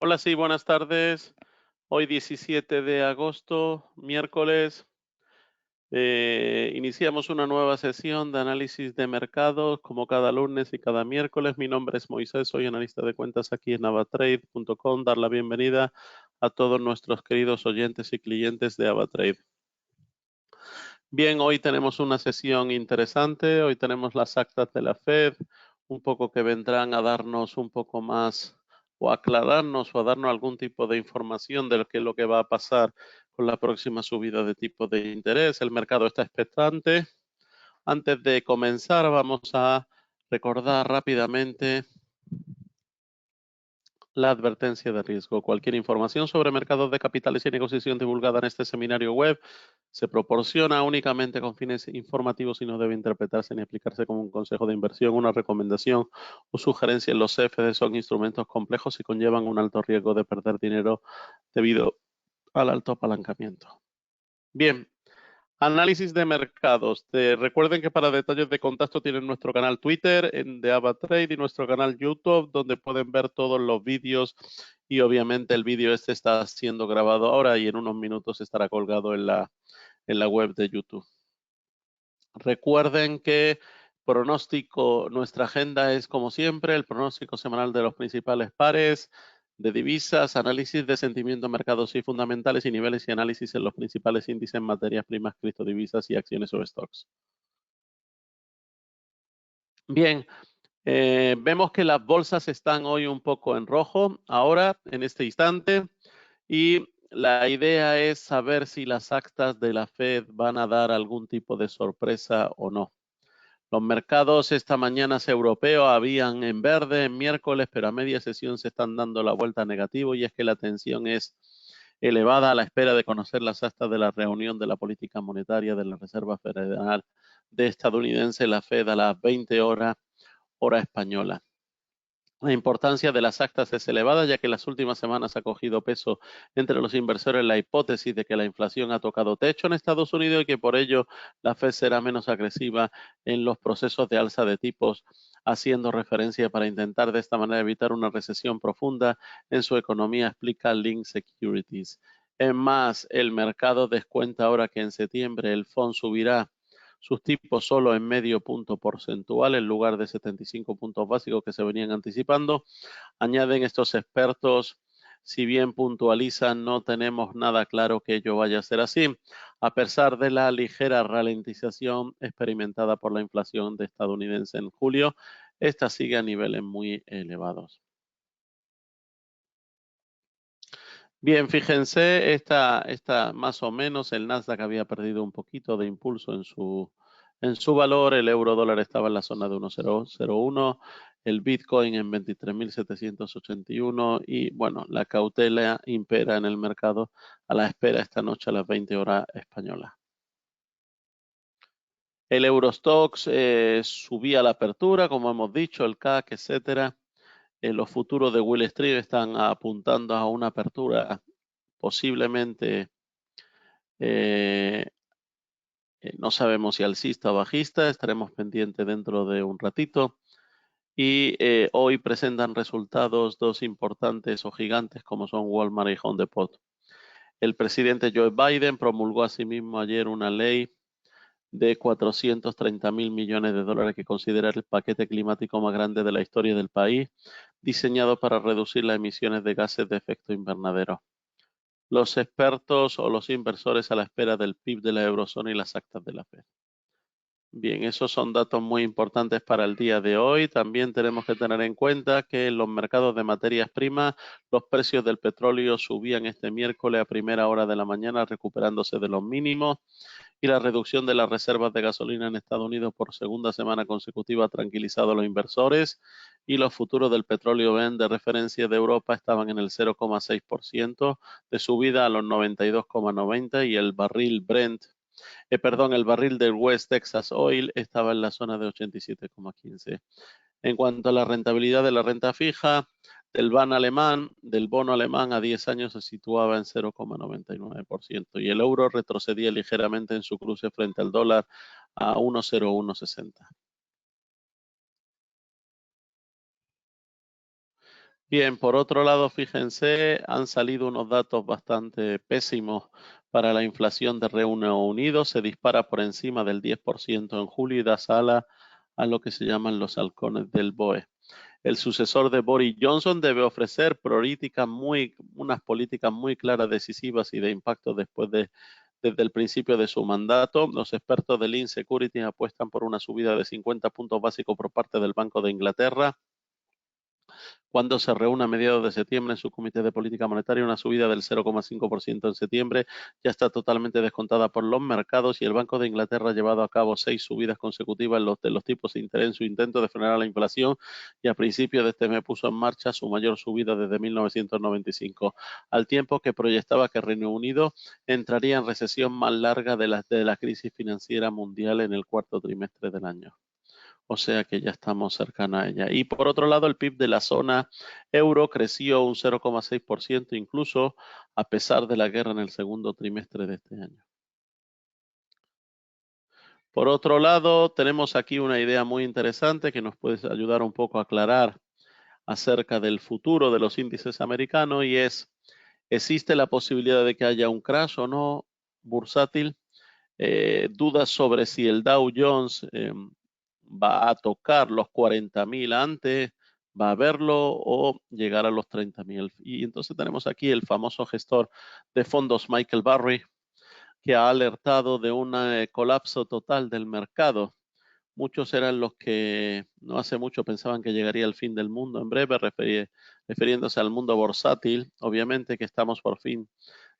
Hola, sí, buenas tardes. Hoy 17 de agosto, miércoles, iniciamos una nueva sesión de análisis de mercados como cada lunes y cada miércoles. Mi nombre es Moisés, soy analista de cuentas aquí en avatrade.com. Dar la bienvenida a todos nuestros queridos oyentes y clientes de Avatrade. Bien, hoy tenemos una sesión interesante. Hoy tenemos las actas de la Fed, un poco que vendrán a darnos un poco más o aclararnos o a darnos algún tipo de información de lo que va a pasar con la próxima subida de tipo de interés. El mercado está expectante. Antes de comenzar, vamos a recordar rápidamente la advertencia de riesgo. Cualquier información sobre mercados de capitales y negociación divulgada en este seminario web se proporciona únicamente con fines informativos y no debe interpretarse ni aplicarse como un consejo de inversión, una recomendación o sugerencia. Los CFD son instrumentos complejos y conllevan un alto riesgo de perder dinero debido al alto apalancamiento. Bien. Análisis de mercados. Recuerden que para detalles de contacto tienen nuestro canal Twitter de AvaTrade y nuestro canal YouTube, donde pueden ver todos los vídeos y obviamente el vídeo este está siendo grabado ahora y en unos minutos estará colgado en la web de YouTube. Recuerden que nuestra agenda es como siempre, el pronóstico semanal de los principales pares de divisas, análisis de sentimiento, mercados y fundamentales y niveles y análisis en los principales índices en materias primas, criptodivisas y acciones o stocks. Bien, vemos que las bolsas están hoy un poco en rojo ahora, en este instante, y la idea es saber si las actas de la Fed van a dar algún tipo de sorpresa o no. Los mercados esta mañana europeos habían en verde en miércoles, pero a media sesión se están dando la vuelta a negativo y es que la tensión es elevada a la espera de conocer las actas de la reunión de la política monetaria de la Reserva Federal de estadounidense, la Fed, a las 20 horas, hora española. La importancia de las actas es elevada, ya que en las últimas semanas ha cogido peso entre los inversores la hipótesis de que la inflación ha tocado techo en Estados Unidos y que por ello la Fed será menos agresiva en los procesos de alza de tipos, haciendo referencia para intentar de esta manera evitar una recesión profunda en su economía, explica Link Securities. Es más, el mercado descuenta ahora que en septiembre el FOD subirá sus tipos solo en medio punto porcentual en lugar de 75 puntos básicos que se venían anticipando. Añaden estos expertos, si bien puntualizan, no tenemos nada claro que ello vaya a ser así, a pesar de la ligera ralentización experimentada por la inflación estadounidense en julio. Esta sigue a niveles muy elevados. Bien, fíjense, esta más o menos, el Nasdaq había perdido un poquito de impulso en su valor, el euro dólar estaba en la zona de 1,001, el Bitcoin en 23.781 y bueno, la cautela impera en el mercado a la espera esta noche a las 20 horas españolas. El Eurostoxx subía a la apertura, como hemos dicho, el CAC, etcétera. Los futuros de Wall Street están apuntando a una apertura posiblemente no sabemos si alcista o bajista, estaremos pendientes dentro de un ratito. Y hoy presentan resultados dos importantes o gigantes como son Walmart y Home Depot. El presidente Joe Biden promulgó asimismo ayer una ley de 430.000 millones de dólares que considera el paquete climático más grande de la historia del país, diseñado para reducir las emisiones de gases de efecto invernadero. Los expertos o los inversores a la espera del PIB de la eurozona y las actas de la Fed. Bien, esos son datos muy importantes para el día de hoy. También tenemos que tener en cuenta que en los mercados de materias primas los precios del petróleo subían este miércoles a primera hora de la mañana, recuperándose de los mínimos, y la reducción de las reservas de gasolina en Estados Unidos por segunda semana consecutiva ha tranquilizado a los inversores, y los futuros del petróleo Brent de referencia de Europa estaban en el 0,6% de subida a los 92,90 y el barril el barril del West Texas Oil estaba en la zona de 87,15. En cuanto a la rentabilidad de la renta fija, del bono alemán a 10 años se situaba en 0,99% y el euro retrocedía ligeramente en su cruce frente al dólar a 1,0160. Bien, por otro lado, fíjense, han salido unos datos bastante pésimos para la inflación de Reino Unido. Se dispara por encima del 10% en julio y da sala a lo que se llaman los halcones del BOE. El sucesor de Boris Johnson debe ofrecer unas políticas muy claras, decisivas y de impacto desde el principio de su mandato. Los expertos del Insecurity apuestan por una subida de 50 puntos básicos por parte del Banco de Inglaterra, cuando se reúne a mediados de septiembre en su Comité de Política Monetaria. Una subida del 0,5% en septiembre ya está totalmente descontada por los mercados, y el Banco de Inglaterra ha llevado a cabo 6 subidas consecutivas de los tipos de interés en su intento de frenar la inflación, y a principios de este mes puso en marcha su mayor subida desde 1995, al tiempo que proyectaba que Reino Unido entraría en recesión más larga de la crisis financiera mundial en el cuarto trimestre del año. O sea que ya estamos cercanos a ella. Y por otro lado, el PIB de la zona euro creció un 0,6%, incluso a pesar de la guerra en el segundo trimestre de este año. Por otro lado, tenemos aquí una idea muy interesante que nos puede ayudar un poco a aclarar acerca del futuro de los índices americanos, y es: ¿existe la posibilidad de que haya un crash o no bursátil? Dudas sobre si el Dow Jones va a tocar los 40.000 antes, va a verlo, o llegar a los 30.000. Y entonces tenemos aquí el famoso gestor de fondos Michael Burry, que ha alertado de un colapso total del mercado. Muchos eran los que no hace mucho pensaban que llegaría el fin del mundo en breve, refiriéndose al mundo bursátil. Obviamente que estamos por fin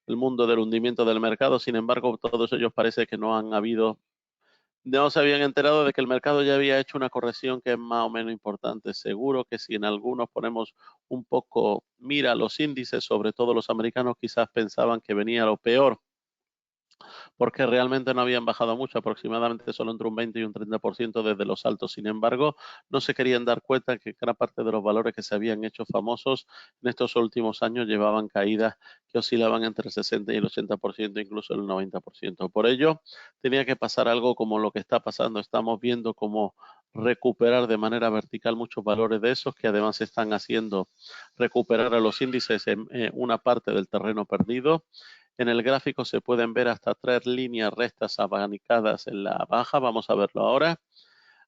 el mundo del hundimiento del mercado. Sin embargo, todos ellos parece que no se habían enterado de que el mercado ya había hecho una corrección que es más o menos importante. Seguro que si en algunos ponemos un poco mira a los índices, sobre todo los americanos, quizás pensaban que venía lo peor, porque realmente no habían bajado mucho, aproximadamente solo entre un 20 y un 30% desde los altos. Sin embargo, no se querían dar cuenta que gran parte de los valores que se habían hecho famosos en estos últimos años llevaban caídas que oscilaban entre el 60 y el 80%, incluso el 90%. Por ello, tenía que pasar algo como lo que está pasando. Estamos viendo cómo recuperar de manera vertical muchos valores de esos, que además están haciendo recuperar a los índices en una parte del terreno perdido. En el gráfico se pueden ver hasta 3 líneas rectas abanicadas en la baja. Vamos a verlo ahora.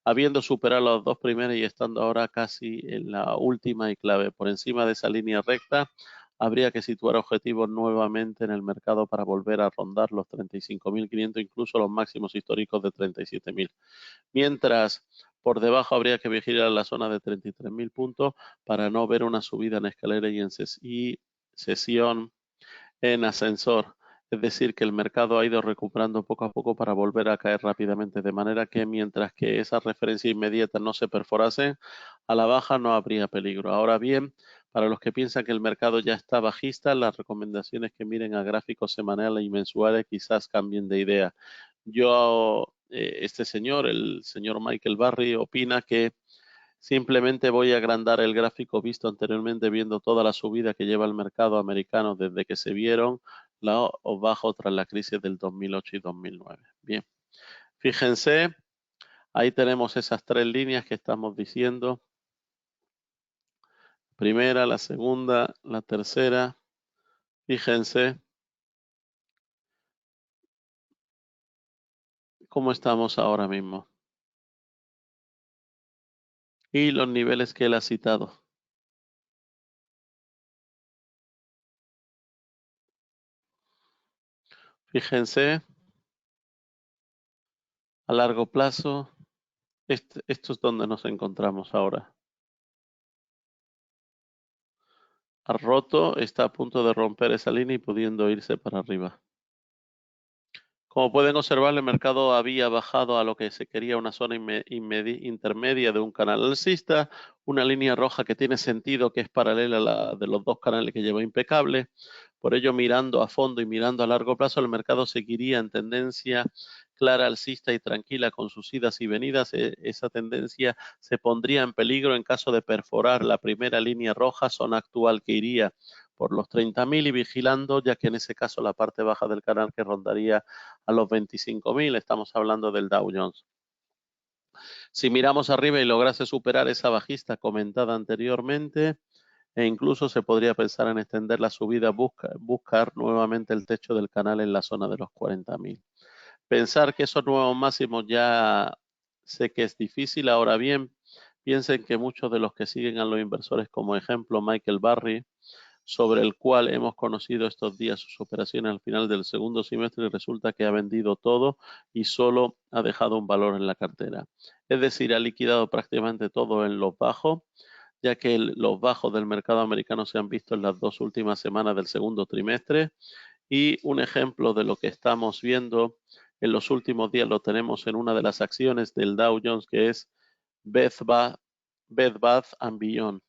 Habiendo superado las dos primeras y estando ahora casi en la última y clave, por encima de esa línea recta, habría que situar objetivos nuevamente en el mercado para volver a rondar los 35.500, incluso los máximos históricos de 37.000. Mientras, por debajo habría que vigilar la zona de 33.000 puntos para no ver una subida en escalera y sesión en ascensor. Es decir, que el mercado ha ido recuperando poco a poco para volver a caer rápidamente, de manera que mientras que esa referencia inmediata no se perforase, a la baja no habría peligro. Ahora bien, para los que piensan que el mercado ya está bajista, las recomendaciones que miren a gráficos semanales y mensuales quizás cambien de idea. Este señor, el señor Michael Burry, opina que simplemente voy a agrandar el gráfico visto anteriormente, viendo toda la subida que lleva el mercado americano desde que se vieron bajo tras la crisis del 2008 y 2009. Bien, fíjense, ahí tenemos esas 3 líneas que estamos diciendo. Primera, la segunda, la tercera. Fíjense cómo estamos ahora mismo y los niveles que él ha citado. Fíjense, a largo plazo, esto es donde nos encontramos ahora. Ha roto, está a punto de romper esa línea y pudiendo irse para arriba. Como pueden observar, el mercado había bajado a lo que se quería una zona intermedia de un canal alcista, una línea roja que tiene sentido, que es paralela a la de los dos canales que lleva impecable. Por ello, mirando a fondo y mirando a largo plazo, el mercado seguiría en tendencia clara alcista y tranquila con sus idas y venidas. Esa tendencia se pondría en peligro en caso de perforar la primera línea roja, zona actual que iría por los 30.000, y vigilando, ya que en ese caso la parte baja del canal que rondaría a los 25.000, estamos hablando del Dow Jones. Si miramos arriba y lograse superar esa bajista comentada anteriormente, e incluso se podría pensar en extender la subida, buscar nuevamente el techo del canal en la zona de los 40.000. Pensar que esos nuevos máximos ya sé que es difícil. Ahora bien, piensen que muchos de los que siguen a los inversores, como ejemplo Michael Burry, sobre el cual hemos conocido estos días sus operaciones al final del segundo semestre, y resulta que ha vendido todo y solo ha dejado un valor en la cartera. Es decir, ha liquidado prácticamente todo en los bajos, ya que los bajos del mercado americano se han visto en las 2 últimas semanas del segundo trimestre. Y un ejemplo de lo que estamos viendo en los últimos días lo tenemos en una de las acciones del Dow Jones, que es Bed Bath & Beyond,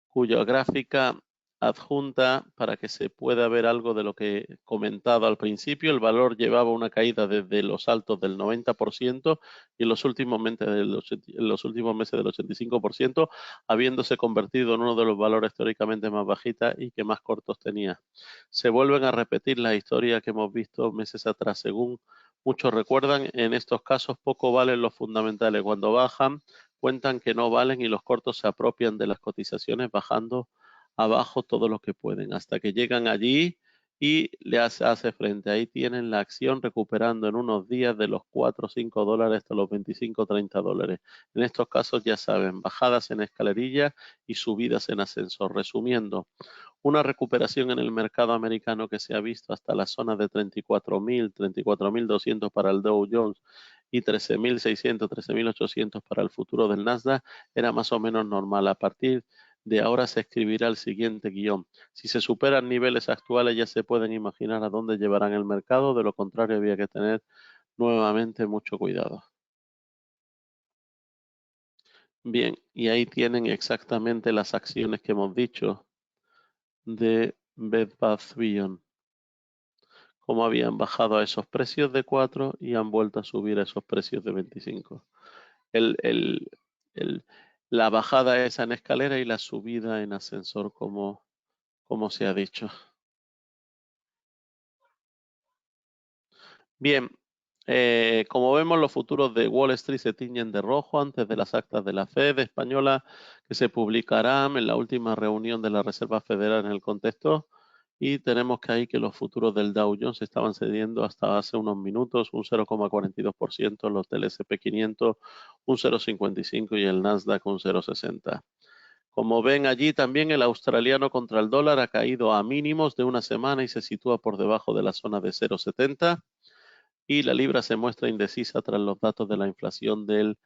cuya gráfica adjunta para que se pueda ver algo de lo que he comentado al principio. El valor llevaba una caída desde los altos del 90% y en los últimos meses del 85%, habiéndose convertido en uno de los valores teóricamente más bajitas y que más cortos tenía. Se vuelven a repetir las historias que hemos visto meses atrás. Según muchos recuerdan, en estos casos poco valen los fundamentales. Cuando bajan, cuentan que no valen y los cortos se apropian de las cotizaciones bajando abajo todo lo que pueden hasta que llegan allí y le hace frente. Ahí tienen la acción recuperando en unos días de los 4 o 5 dólares hasta los 25 o 30 dólares. En estos casos ya saben, bajadas en escalerilla y subidas en ascensor. Resumiendo, una recuperación en el mercado americano que se ha visto hasta la zona de 34.000, 34.200 para el Dow Jones y 13.600, 13.800 para el futuro del Nasdaq era más o menos normal. A partir de ahora se escribirá el siguiente guión. Si se superan niveles actuales ya se pueden imaginar a dónde llevarán el mercado, de lo contrario había que tener nuevamente mucho cuidado. Bien, y ahí tienen exactamente las acciones que hemos dicho de Bed Bath & Beyond, cómo habían bajado a esos precios de 4 y han vuelto a subir a esos precios de 25. El, el, el, la bajada esa en escalera y la subida en ascensor, como se ha dicho. Bien, como vemos, los futuros de Wall Street se tiñen de rojo antes de las actas de la Fed española que se publicarán en la última reunión de la Reserva Federal en el contexto. Y tenemos que ahí que los futuros del Dow Jones estaban cediendo hasta hace unos minutos un 0,42%, los del S&P 500 un 0,55% y el Nasdaq un 0,60%. Como ven allí, también el australiano contra el dólar ha caído a mínimos de una semana y se sitúa por debajo de la zona de 0,70. Y la libra se muestra indecisa tras los datos de la inflación del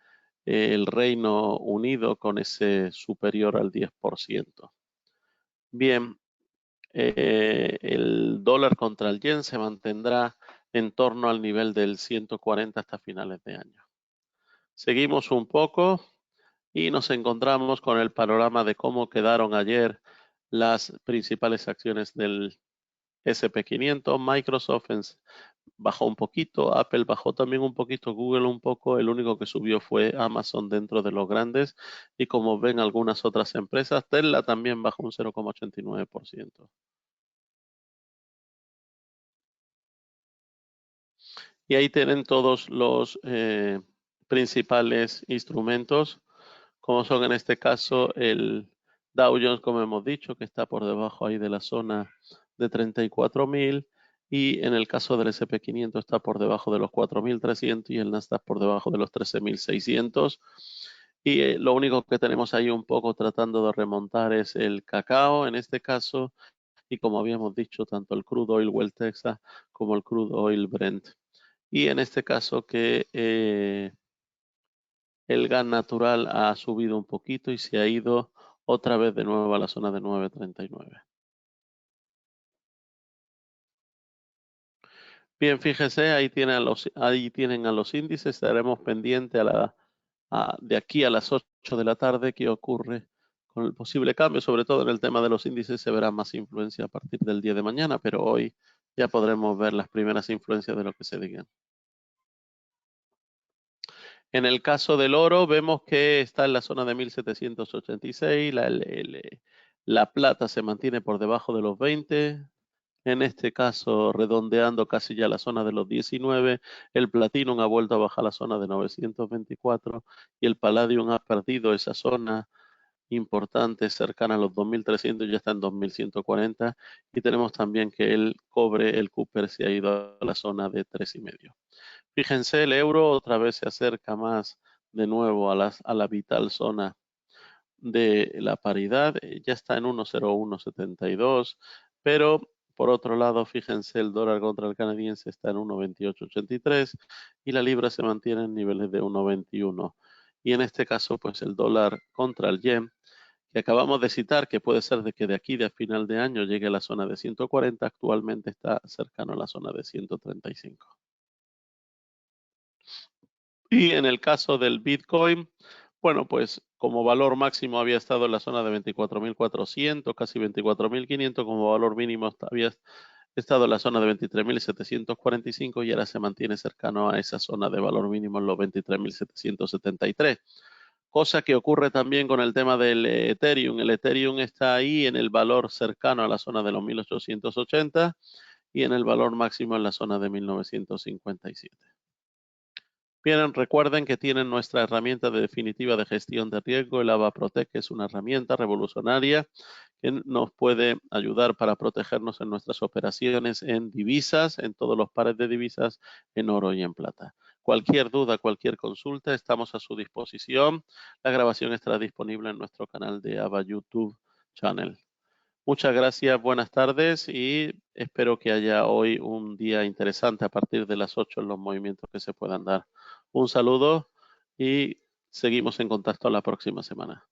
el Reino Unido, con ese superior al 10%. Bien, el dólar contra el yen se mantendrá en torno al nivel del 140 hasta finales de año. Seguimos un poco y nos encontramos con el panorama de cómo quedaron ayer las principales acciones del S&P 500. Microsoft bajó un poquito, Apple bajó también un poquito, Google un poco, el único que subió fue Amazon dentro de los grandes, y como ven algunas otras empresas, Tesla también bajó un 0,89%. Y ahí tienen todos los principales instrumentos, como son en este caso el Dow Jones, como hemos dicho, que está por debajo ahí de la zona de 34.000, y en el caso del S&P 500 está por debajo de los 4.300 y el Nasdaq por debajo de los 13.600. Y lo único que tenemos ahí un poco tratando de remontar es el cacao en este caso, y como habíamos dicho, tanto el crude oil West Texas como el crude oil Brent. Y en este caso que el gas natural ha subido un poquito y se ha ido otra vez de nuevo a la zona de 9.39. Bien, fíjese, ahí tienen a los índices. Estaremos pendientes de aquí a las 8 de la tarde qué ocurre con el posible cambio. Sobre todo en el tema de los índices se verá más influencia a partir del día de mañana, pero hoy ya podremos ver las primeras influencias de lo que se digan. En el caso del oro, vemos que está en la zona de 1786, la plata se mantiene por debajo de los 20, en este caso redondeando casi ya la zona de los 19, el platino ha vuelto a bajar a la zona de 924 y el palladium ha perdido esa zona importante cercana a los 2.300, ya está en 2.140, y tenemos también que el cobre, el Cooper, se ha ido a la zona de 3,5. Fíjense, el euro otra vez se acerca más de nuevo a la vital zona de la paridad, ya está en 1,0172, pero por otro lado, fíjense, el dólar contra el canadiense está en 1,2883 y la libra se mantiene en niveles de 1,21. Y en este caso, pues el dólar contra el yen, que acabamos de citar, que puede ser de que de aquí de a final de año llegue a la zona de 140, actualmente está cercano a la zona de 135. Y en el caso del Bitcoin, bueno, pues como valor máximo había estado en la zona de 24.400, casi 24.500, como valor mínimo había estado en la zona de 23.745 y ahora se mantiene cercano a esa zona de valor mínimo en los 23.773. Cosa que ocurre también con el tema del Ethereum. El Ethereum está ahí en el valor cercano a la zona de los 1.880 y en el valor máximo en la zona de 1.957. Bien, recuerden que tienen nuestra herramienta definitiva de gestión de riesgo, el AVA Protect, que es una herramienta revolucionaria que nos puede ayudar para protegernos en nuestras operaciones en divisas, en todos los pares de divisas, en oro y en plata. Cualquier duda, cualquier consulta, estamos a su disposición. La grabación estará disponible en nuestro canal de AVA YouTube Channel. Muchas gracias, buenas tardes y espero que haya hoy un día interesante a partir de las 8 en los movimientos que se puedan dar. Un saludo y seguimos en contacto la próxima semana.